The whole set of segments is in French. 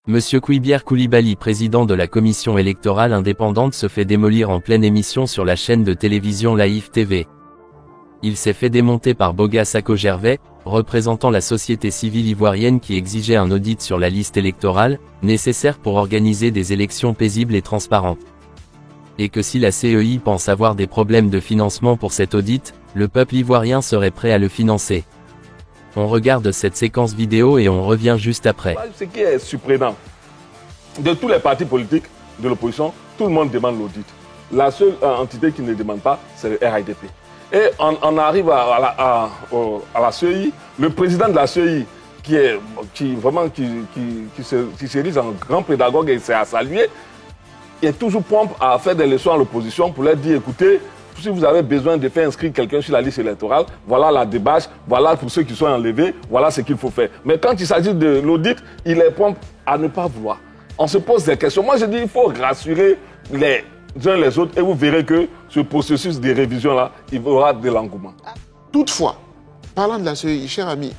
Monsieur Kouibier Koulibaly, président de la commission électorale indépendante, se fait démolir en pleine émission sur la chaîne de télévision Laïf TV. Il s'est fait démonter par Boga Sako Gervais, représentant la société civile ivoirienne qui exigeait un audit sur la liste électorale, nécessaire pour organiser des élections paisibles et transparentes. Et que si la CEI pense avoir des problèmes de financement pour cet audit, le peuple ivoirien serait prêt à le financer. On regarde cette séquence vidéo et on revient juste après. Ce qui est surprenant, de tous les partis politiques de l'opposition, tout le monde demande l'audit. La seule entité qui ne demande pas, c'est le RHDP. Et on arrive à la CEI, le président de la CEI, qui se dit un grand pédagogue et c'est à saluer, il est toujours prompt à faire des leçons à l'opposition pour leur dire, écoutez, si vous avez besoin de faire inscrire quelqu'un sur la liste électorale, voilà la débâche, voilà pour ceux qui sont enlevés, voilà ce qu'il faut faire. Mais quand il s'agit de l'audit, il est prompt à ne pas vouloir. On se pose des questions. Moi, je dis qu'il faut rassurer les uns les autres et vous verrez que ce processus de révision-là, il y aura de l'engouement. Toutefois, parlant de la CEI, cher ami,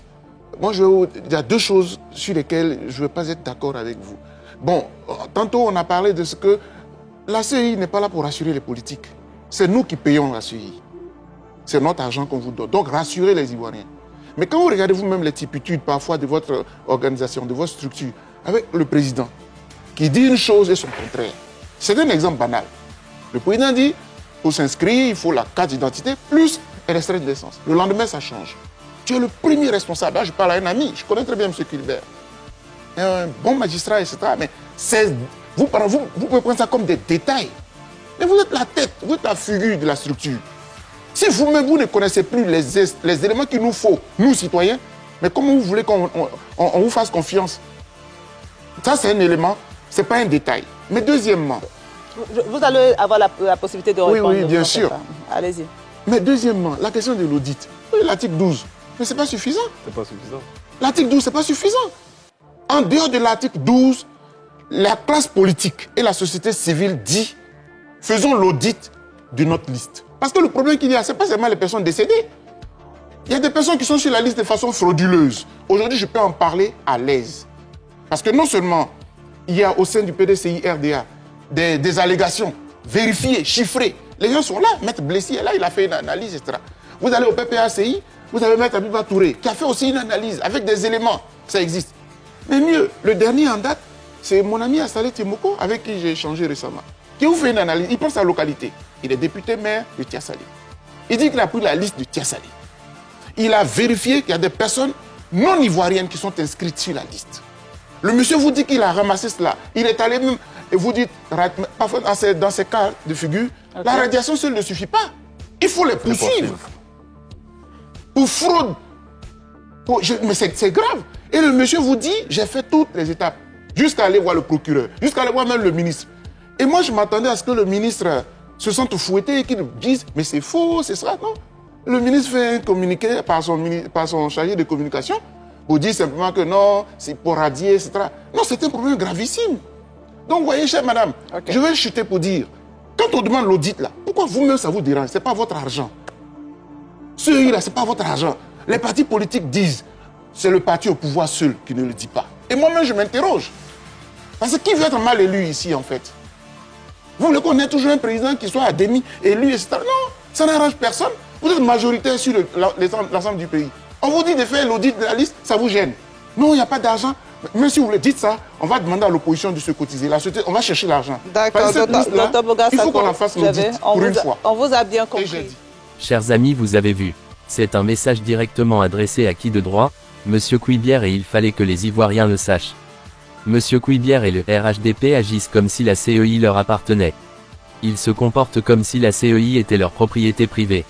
moi, il y a deux choses sur lesquelles je ne veux pas être d'accord avec vous. Bon, tantôt on a parlé de ce que la CEI n'est pas là pour rassurer les politiques. C'est nous qui payons la CEI. C'est notre argent qu'on vous donne. Donc rassurez les Ivoiriens. Mais quand vous regardez vous-même les typitudes parfois de votre organisation, de votre structure, avec le président, qui dit une chose et son contraire. C'est un exemple banal. Le président dit, pour s'inscrire, il faut la carte d'identité plus un extrait de naissance. Le lendemain, ça change. Tu es le premier responsable. Là, je parle à un ami, je connais très bien M. Kilbert. Un bon magistrat, etc. Mais vous pouvez prendre ça comme des détails. Mais vous êtes la tête, vous êtes la figure de la structure. Si vous-même, vous ne connaissez plus les éléments qu'il nous faut, nous, citoyens, mais comment vous voulez qu'on vous fasse confiance? Ça, c'est un élément, ce n'est pas un détail. Mais deuxièmement... Vous allez avoir la possibilité de répondre. Oui, bien sûr. Allez-y. Mais deuxièmement, la question de l'audit. Oui, l'article 12. Mais ce n'est pas suffisant. C'est pas suffisant. L'article 12, ce n'est pas suffisant. En dehors de l'article 12, la classe politique et la société civile dit faisons l'audit de notre liste. Parce que le problème qu'il y a, ce n'est pas seulement les personnes décédées. Il y a des personnes qui sont sur la liste de façon frauduleuse. Aujourd'hui, je peux en parler à l'aise. Parce que non seulement il y a au sein du PDCI RDA des allégations vérifiées, chiffrées. Les gens sont là. Maître Blessy est là, il a fait une analyse, etc. Vous allez au PPACI, vous avez Maître Abiba Touré qui a fait aussi une analyse avec des éléments. Ça existe. Mais mieux, le dernier en date, c'est mon ami Assalé Timoko avec qui j'ai échangé récemment. Qui vous fait une analyse, il prend sa localité. Il est député maire de Tiasalé. Il dit qu'il a pris la liste de Tiasalé. Il a vérifié qu'il y a des personnes non ivoiriennes qui sont inscrites sur la liste. Le monsieur vous dit qu'il a ramassé cela. Il est allé même, et vous dites, parfois dans ces cas de figure, la radiation seule ne suffit pas. Il faut les poursuivre. Pour fraude. Mais c'est grave. Et le monsieur vous dit, j'ai fait toutes les étapes. Jusqu'à aller voir le procureur, jusqu'à aller voir même le ministre. Et moi, je m'attendais à ce que le ministre se sente fouetté et qu'il dise, mais c'est faux, c'est ça, non? Le ministre fait un communiqué par son chargé de communication pour dire simplement que non, c'est pour radier, etc. Non, c'est un problème gravissime. Donc, vous voyez, chère madame, je vais chuter pour dire, quand on demande l'audit, là, pourquoi vous-même ça vous dérange? Ce n'est pas votre argent. Celui-là, ce n'est pas votre argent. Les partis politiques disent, c'est le parti au pouvoir seul qui ne le dit pas. Et moi-même, je m'interroge. Parce que qui veut être mal élu ici, en fait? Vous voulez qu'on ait toujours un président qui soit à demi élu, etc. Non, ça n'arrange personne. Vous êtes majoritaire sur l'ensemble du pays. On vous dit de faire l'audit de la liste, ça vous gêne. Non, il n'y a pas d'argent. Même si vous le dites ça, on va demander à l'opposition de se cotiser. La société, on va chercher l'argent. D'accord, docteur Boga Sako, il faut qu'on en fasse l'audit pour une fois. On vous a bien compris. Chers amis, vous avez vu. C'est un message directement adressé à qui de droit? Monsieur Kouibier, et il fallait que les Ivoiriens le sachent. Monsieur Kouibier et le RHDP agissent comme si la CEI leur appartenait. Ils se comportent comme si la CEI était leur propriété privée.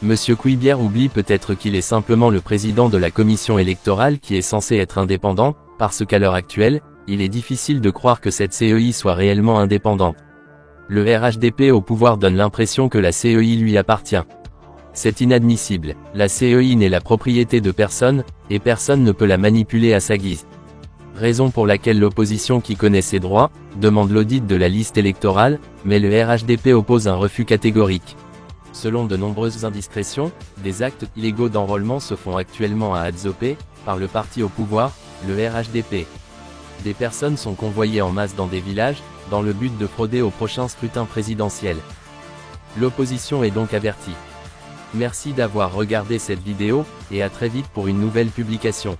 Monsieur Kouibier oublie peut-être qu'il est simplement le président de la commission électorale qui est censée être indépendante, parce qu'à l'heure actuelle, il est difficile de croire que cette CEI soit réellement indépendante. Le RHDP au pouvoir donne l'impression que la CEI lui appartient. C'est inadmissible. La CEI n'est la propriété de personne, et personne ne peut la manipuler à sa guise. Raison pour laquelle l'opposition qui connaît ses droits, demande l'audit de la liste électorale, mais le RHDP oppose un refus catégorique. Selon de nombreuses indiscrétions, des actes illégaux d'enrôlement se font actuellement à Adzopé, par le parti au pouvoir, le RHDP. Des personnes sont convoyées en masse dans des villages, dans le but de frauder au prochain scrutin présidentiel. L'opposition est donc avertie. Merci d'avoir regardé cette vidéo, et à très vite pour une nouvelle publication.